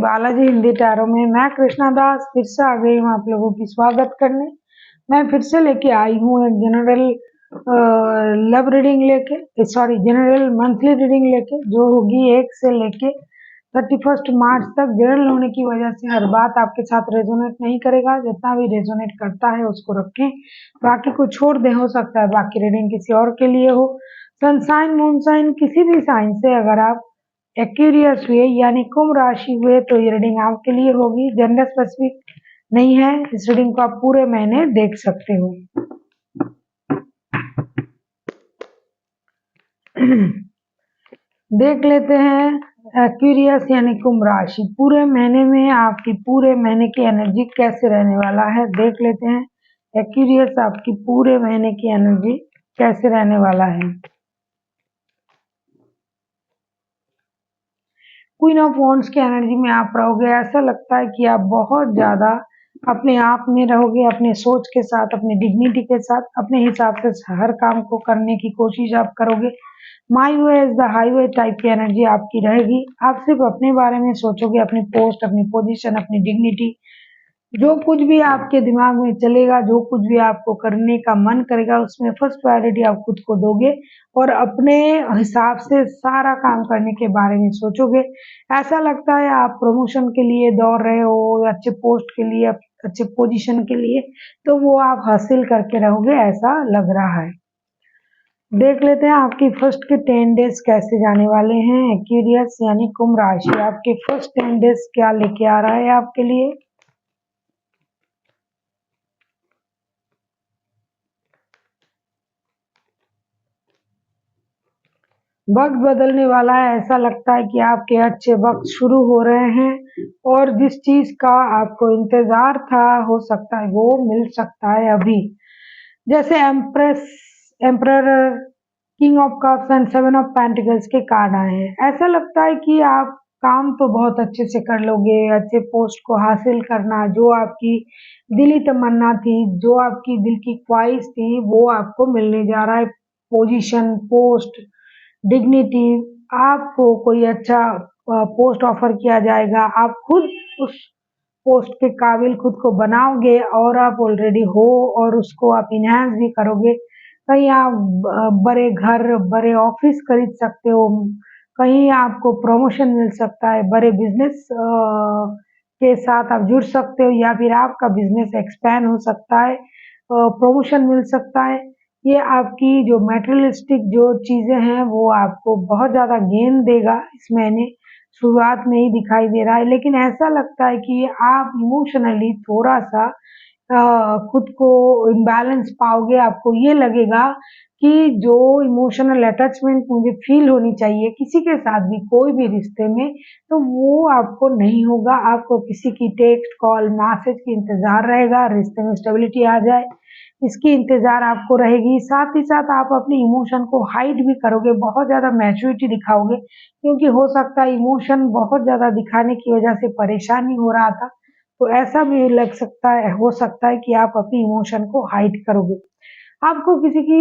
Balaji Hindi tarot में मैं कृष्णा दास फिर से आ गई हूँ आप लोगों की स्वागत करने। मैं फिर से लेके आई हूँ एक जनरल लव रीडिंग लेके, सॉरी जनरल मंथली रीडिंग लेके, जो होगी 1 से लेके 31 मार्च तक। जनरल होने की वजह से हर बात आपके साथ रेजोनेट नहीं करेगा, जितना भी रेजोनेट करता है उसको रखें, बाकी को छोड़ दें। हो सकता है बाकी रीडिंग किसी और के लिए हो। सनसाइन मून साइन किसी भी साइन से अगर आप एक्यूरियस हुए यानी कुंभ राशि हुए तो ये रीडिंग आपके लिए होगी। जेंडर स्पेसिफिक नहीं है, इस रीडिंग को आप पूरे महीने देख सकते हो। देख लेते हैं एक्यूरियस यानी कुंभ राशि पूरे महीने में आपकी पूरे महीने की एनर्जी कैसे रहने वाला है। देख लेते हैं एक्यूरियस आपकी पूरे महीने की एनर्जी कैसे रहने वाला है। क्वीन ऑफ वॉन्ड्स की एनर्जी में आप रहोगे। ऐसा लगता है कि आप बहुत ज्यादा अपने आप में रहोगे, अपने सोच के साथ, अपनी डिग्निटी के साथ, अपने हिसाब से हर काम को करने की कोशिश आप करोगे। My way is the highway type की एनर्जी आपकी रहेगी। आप सिर्फ अपने बारे में सोचोगे, अपनी पोस्ट, अपनी पोजीशन, अपनी डिग्निटी, जो कुछ भी आपके दिमाग में चलेगा, जो कुछ भी आपको करने का मन करेगा, उसमें फर्स्ट प्रायोरिटी आप खुद को दोगे और अपने हिसाब से सारा काम करने के बारे में सोचोगे। ऐसा लगता है आप प्रमोशन के लिए दौड़ रहे हो, अच्छे पोस्ट के लिए, अच्छे पोजीशन के लिए, तो वो आप हासिल करके रहोगे, ऐसा लग रहा है। देख लेते हैं आपकी फर्स्ट के 10 डेज कैसे जाने वाले हैं। एक्यूरियस यानी कुंभ राशि आपके फर्स्ट 10 डेज क्या लेके आ रहा है आपके लिए। वक्त बदलने वाला है। ऐसा लगता है कि आपके अच्छे वक्त शुरू हो रहे हैं और जिस चीज का आपको इंतजार था, हो सकता है वो मिल सकता है अभी। जैसे empress, emperor, king of cups and 7 of pentacles के कार्ड आए हैं। ऐसा लगता है कि आप काम तो बहुत अच्छे से कर लोगे। अच्छे पोस्ट को हासिल करना, जो आपकी दिली तमन्ना थी, जो आपकी दिल की ख्वाहिश थी, वो आपको मिलने जा रहा है। पोजीशन, पोस्ट, डिग्निटी, आपको कोई अच्छा पोस्ट ऑफर किया जाएगा। आप खुद उस पोस्ट के काबिल खुद को बनाओगे और आप ऑलरेडी हो और उसको आप इनहेंस भी करोगे। कहीं आप बड़े घर, बड़े ऑफिस खरीद सकते हो, कहीं आपको प्रमोशन मिल सकता है, बड़े बिजनेस के साथ आप जुड़ सकते हो, या फिर आपका बिजनेस एक्सपैंड हो सकता है, प्रमोशन मिल सकता है। ये आपकी जो मटेरियलिस्टिक जो चीजें हैं वो आपको बहुत ज्यादा गेन देगा इस महीने। शुरुआत में ही दिखाई दे रहा है, लेकिन ऐसा लगता है कि आप इमोशनली थोड़ा सा खुद को इम्बैलेंस पाओगे। आपको ये लगेगा कि जो इमोशनल अटैचमेंट मुझे फील होनी चाहिए किसी के साथ भी, कोई भी रिश्ते में, तो वो आपको नहीं होगा। आपको किसी की टेक्स्ट, कॉल, मैसेज की इंतजार रहेगा। रिश्ते में स्टेबिलिटी आ जाए, इसकी इंतजार आपको रहेगी। साथ ही साथ आप अपने इमोशन को हाइड भी करोगे, बहुत ज्यादा मैच्योरिटी दिखाओगे, क्योंकि हो सकता है इमोशन बहुत ज्यादा दिखाने की वजह से परेशानी हो रहा था। तो ऐसा भी लग सकता है, हो सकता है कि आप अपनी इमोशन को हाइड करोगे। आपको किसी की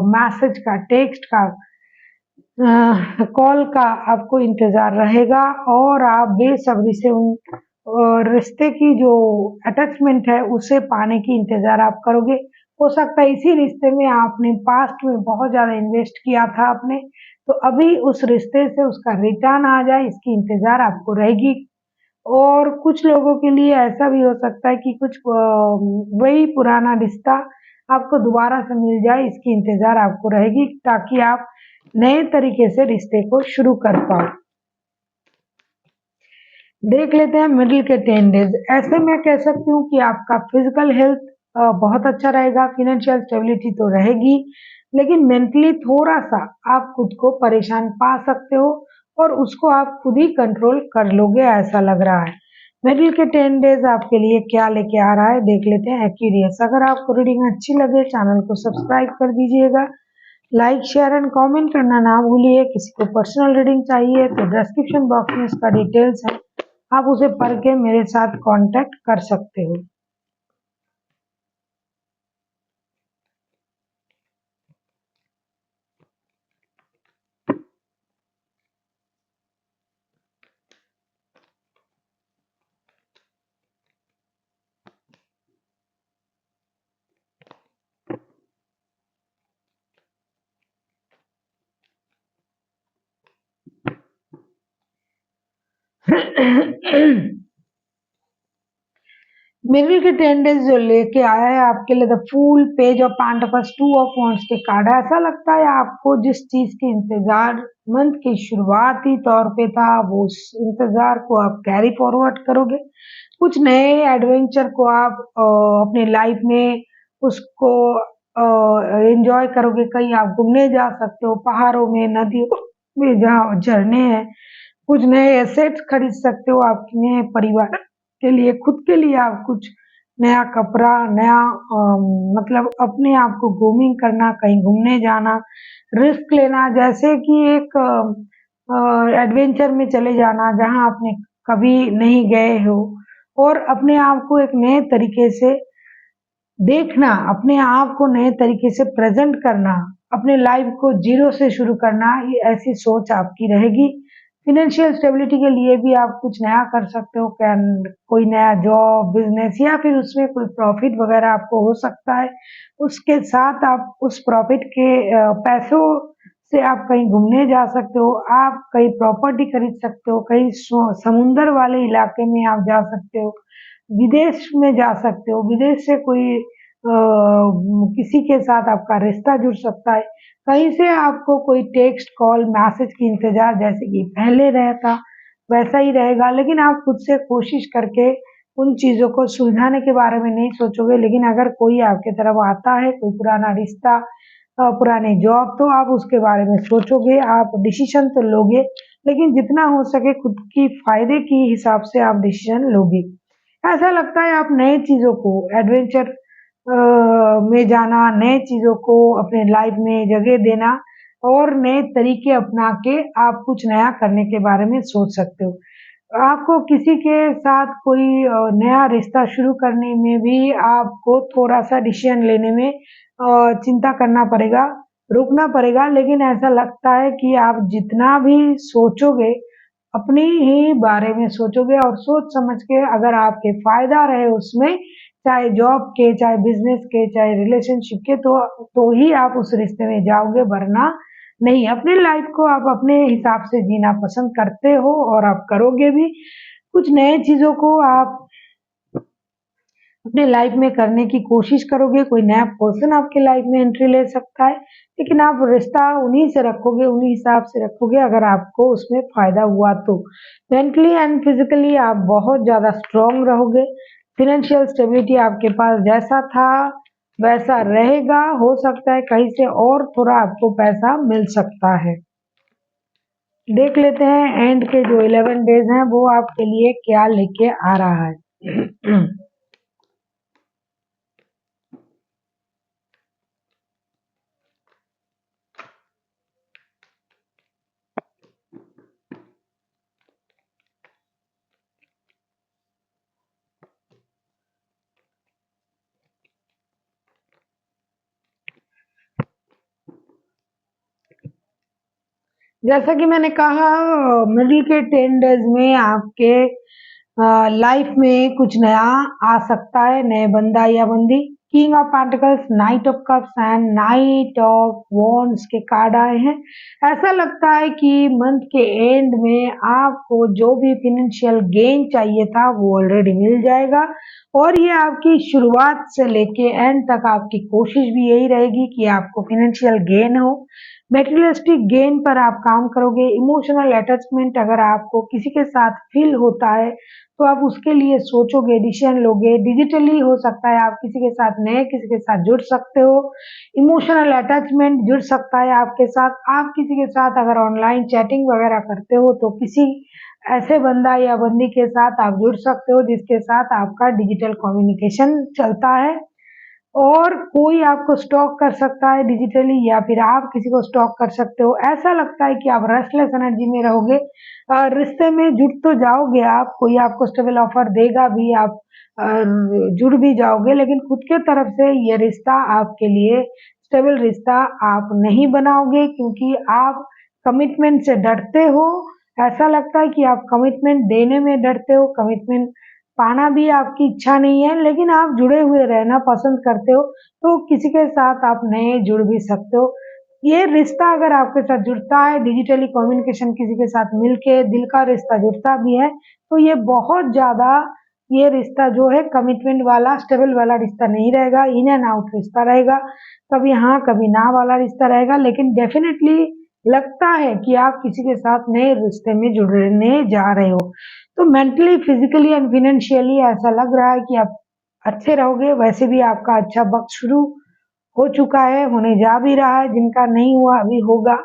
मैसेज का, टेक्स्ट का, कॉल का आपको इंतजार रहेगा और आप बेसब्री से उन रिश्ते की जो अटैचमेंट है उसे पाने की इंतजार आप करोगे। हो सकता है इसी रिश्ते में आपने पास्ट में बहुत ज्यादा इन्वेस्ट किया था आपने, तो अभी उस रिश्ते से उसका रिटर्न आ जाए, इसकी इंतजार आपको रहेगी। और कुछ लोगों के लिए ऐसा भी हो सकता है कि कुछ वही पुराना रिश्ता आपको दोबारा से मिल जाए, इसकी इंतजार आपको रहेगी, ताकि आप नए तरीके से रिश्ते को शुरू कर पाओ। देख लेते हैं मिडिल के 10 डेज। ऐसे में कह सकती हूँ कि आपका फिजिकल हेल्थ बहुत अच्छा रहेगा, फाइनेंशियल स्टेबिलिटी तो रहेगी, लेकिन मेंटली थोड़ा सा आप खुद को परेशान पा सकते हो और उसको आप खुद ही कंट्रोल कर लोगे, ऐसा लग रहा है। मिडिल के 10 डेज आपके लिए क्या लेके आ रहा है देख लेते हैं। एक्यूरियस, अगर आपको रीडिंग अच्छी लगे चैनल को सब्सक्राइब कर दीजिएगा, लाइक, शेयर एंड कमेंट करना ना भूलिए। किसी को पर्सनल रीडिंग चाहिए तो डिस्क्रिप्शन बॉक्स में इसका डिटेल्स है, आप उसे पढ़ के मेरे साथ कांटेक्ट कर सकते हो। मिडिल के 10 डेज जो लेके आया है आपके लिए the fool, page of pentacles, 2 of wands के कार्ड। ऐसा लगता है आपको जिस चीज की इंतजार मंथ की शुरुआती तौर पे था, वो उस इंतजार को आप कैरी फॉरवर्ड करोगे। कुछ नए एडवेंचर को आप अपने लाइफ में उसको एंजॉय करोगे। कहीं आप घूमने जा सकते हो, पहाड़ों में, नदियों में जहाँ झरने हैं। कुछ नए एसेट्स खरीद सकते हो अपने परिवार के लिए, खुद के लिए। आप कुछ नया कपड़ा, नया मतलब अपने आप को ग्रूमिंग करना, कहीं घूमने जाना, रिस्क लेना, जैसे कि एक एडवेंचर में चले जाना जहाँ आपने कभी नहीं गए हो, और अपने आप को एक नए तरीके से देखना, अपने आप को नए तरीके से प्रेजेंट करना, अपने लाइफ को जीरो से शुरू करना, ये ऐसी सोच आपकी रहेगी। फिनेंशियल स्टेबिलिटी के लिए भी आप कुछ नया कर सकते हो, क्या कोई नया जॉब, बिजनेस, या फिर उसमें कोई प्रॉफिट वगैरह आपको हो सकता है। उसके साथ आप उस प्रॉफिट के पैसों से आप कहीं घूमने जा सकते हो, आप कहीं प्रॉपर्टी खरीद सकते हो, कहीं समुंदर वाले इलाके में आप जा सकते हो, विदेश में जा सकते हो, विदेश से कोई किसी के साथ आपका रिश्ता जुड़ सकता है। कहीं से आपको कोई टेक्स्ट, कॉल, मैसेज की इंतजार जैसे कि पहले रहता वैसा ही रहेगा, लेकिन आप खुद से कोशिश करके उन चीजों को सुलझाने के बारे में नहीं सोचोगे। लेकिन अगर कोई आपके तरफ आता है, कोई पुराना रिश्ता, पुरानी जॉब, तो आप उसके बारे में सोचोगे, आप डिसीजन तो लोगे, लेकिन जितना हो सके खुद की फायदे के हिसाब से आप डिसीजन लोगे। ऐसा लगता है आप नए चीजों को, एडवेंचर में जाना, नए चीजों को अपने लाइफ में जगह देना, और नए तरीके अपना के आप कुछ नया करने के बारे में सोच सकते हो। आपको किसी के साथ कोई नया रिश्ता शुरू करने में भी आपको थोड़ा-सा डिसीज़न लेने में चिंता करना पड़ेगा, रुकना पड़ेगा, लेकिन ऐसा लगता है कि आप जितना भी सोचोगे, अपने ही बारे में सोचोगे, और सोच समझ के अगर आपके फ़ायदा रहे उसमें, चाहे जॉब के, चाहे बिज़नेस के, चाहे रिलेशनशिप के, तो ही आप उस रिश्ते में जाओगे, वरना नहीं। अपनी लाइफ को आप अपने हिसाब से जीना पसंद करते हो, और आप करोगे भी। कुछ नए चीज़ों को आप अपने लाइफ में करने की कोशिश करोगे, कोई नया पर्सन आपके लाइफ में एंट्री ले सकता है, लेकिन आप रिश्ता उन्हीं से रखोगे, उन्हीं हिसाब से रखोगे अगर आपको उसमें फ़ायदा हुआ तो। मेंटली एंड फिज़िकली आप बहुत ज़्यादा स्ट्रॉन्ग रहोगे। फ़ाइनेंशियल स्टेबिलिटी आपके पास जैसा था, वैसा रहेगा। हो सकता है कहीं से और थोड़ा आपको पैसा मिल सकता है। देख लेते हैं एंड के जो 11 डेज़ हैं, वो आपके लिए क्या लेके आ रहा है। जैसा कि मैंने कहा, मिडिल के 10 डेज में आपके लाइफ में कुछ नया आ सकता है, नए बंदा या बंदी। King of pentacles, night of cups and night of wands के कार्ड आए हैं। ऐसा लगता है कि मंथ के एंड में आपको जो भी फिनेंशियल गेन चाहिए था वो ऑलरेडी मिल जाएगा, और ये आपकी शुरुआत से लेके एंड तक आपकी कोशिश भी यही रहेगी कि आपको फिनेंशियल गेन हो। मेटेरियलिस्टिक गेन पर आप काम करोगे। इमोशनल अटैचमेंट अगर आपको किसी के साथ फील होता है, तो आप उसके लिए सोचोगे, डिसीजन लोगे। डिजिटली हो सकता है, आप किसी के साथ, नए किसी के साथ जुड़ सकते हो। इमोशनल अटैचमेंट जुड़ सकता है आपके साथ। आप किसी के साथ अगर ऑनलाइन चैटिंग वगैरह करते हो, तो किसी ऐसे बंदा या बंदी के साथ आप जुड़ सकते हो जिसके साथ आपका डिजिटल कम्युनिकेशन चलता है, और कोई आपको स्टॉक कर सकता है डिजिटली, या फिर आप किसी को स्टॉक कर सकते हो। ऐसा लगता है कि आप रेस्टलेस एनर्जी में रहोगे। रिश्ते में जुड़ तो जाओगे आप, कोई आपको स्टेबल ऑफर देगा भी, आप जुड़ भी जाओगे, लेकिन खुद के तरफ से ये रिश्ता आपके लिए स्टेबल रिश्ता आप नहीं बनाओगे, क्योंकि आप कमिटमेंट से डरते हो। ऐसा लगता है कि आप कमिटमेंट देने में डरते हो, कमिटमेंट पाना भी आपकी इच्छा नहीं है, लेकिन आप जुड़े हुए रहना पसंद करते हो, तो किसी के साथ आप नए जुड़ भी सकते हो। ये रिश्ता अगर आपके साथ जुड़ता है, डिजिटली कम्युनिकेशन किसी के साथ मिलके दिल का रिश्ता जुड़ता भी है, तो ये बहुत ज़्यादा ये रिश्ता जो है कमिटमेंट वाला, स्टेबल वाला रिश्ता नहीं रहेगा, इन एंड आउट रिश्ता रहेगा, कभी हाँ कभी ना वाला रिश्ता रहेगा, लेकिन डेफिनेटली लगता है कि आप किसी के साथ नए रिश्ते में जुड़ने जा रहे हो। तो मेंटली, फिजिकली एंड फाइनेंशियली ऐसा लग रहा है कि आप अच्छे रहोगे। वैसे भी आपका अच्छा वक्त शुरू हो चुका है, होने जा भी रहा है, जिनका नहीं हुआ अभी होगा।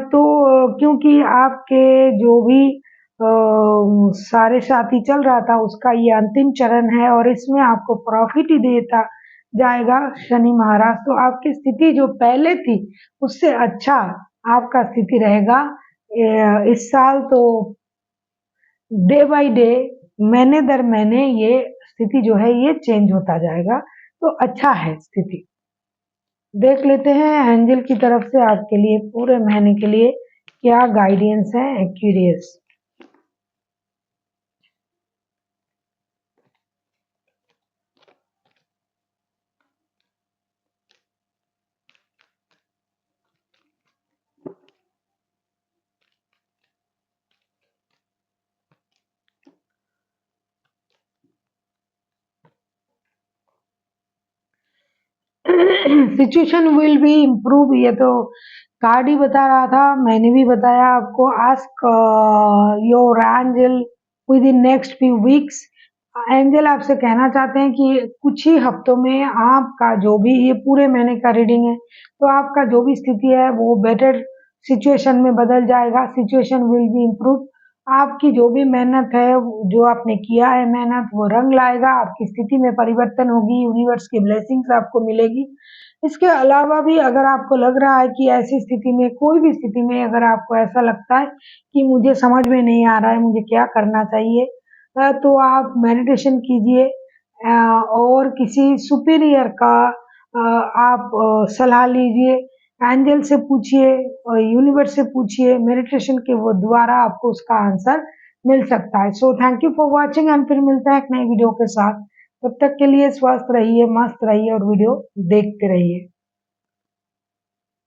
तो क्योंकि आपके जो भी सारे साथी चल रहा था उसका ये अंतिम चरण है और इसमें आपको प्रॉफिट ही देता जाएगा शनि महाराज। तो आपकी स्थिति जो पहले थी उससे अच्छा आपका स्थिति रहेगा इस साल। तो डे बाय डे, महीने दर महीने ये स्थिति जो है ये चेंज होता जाएगा, तो अच्छा है स्थिति। देख लेते हैं एंजल की तरफ से आपके लिए पूरे महीने के लिए क्या गाइडेंस है Aquarius. Situation will be improve, ये तो कार्ड ही बता रहा था, मैंने भी बताया आपको। Ask your angel with in next few weeks. Angel आपसे कहना चाहते हैं कि कुछ ही हफ्तों में आपका जो भी, ये पूरे महीने का रीडिंग है, तो आपका जो भी स्थिति है वो बेटर सिचुएशन में बदल जाएगा। Situation will be improve. आपकी जो भी मेहनत है, जो आपने किया है मेहनत, वो रंग लाएगा, आपकी स्थिति में परिवर्तन होगी, यूनिवर्स की ब्लेसिंग्स आपको मिलेगी। इसके अलावा भी अगर आपको लग रहा है कि ऐसी स्थिति में, कोई भी स्थिति में अगर आपको ऐसा लगता है कि मुझे समझ में नहीं आ रहा है मुझे क्या करना चाहिए, तो आप मेडिटेशन कीजिए और किसी सुपीरियर का आप सलाह लीजिए, एंजल से पूछिए और यूनिवर्स से पूछिए, मेडिटेशन के वो द्वारा आपको उसका आंसर मिल सकता है। So thank you for watching and फिर मिलते हैं एक नई वीडियो के साथ। तब तक के लिए स्वस्थ रहिए, मस्त रहिए और वीडियो देखते रहिए।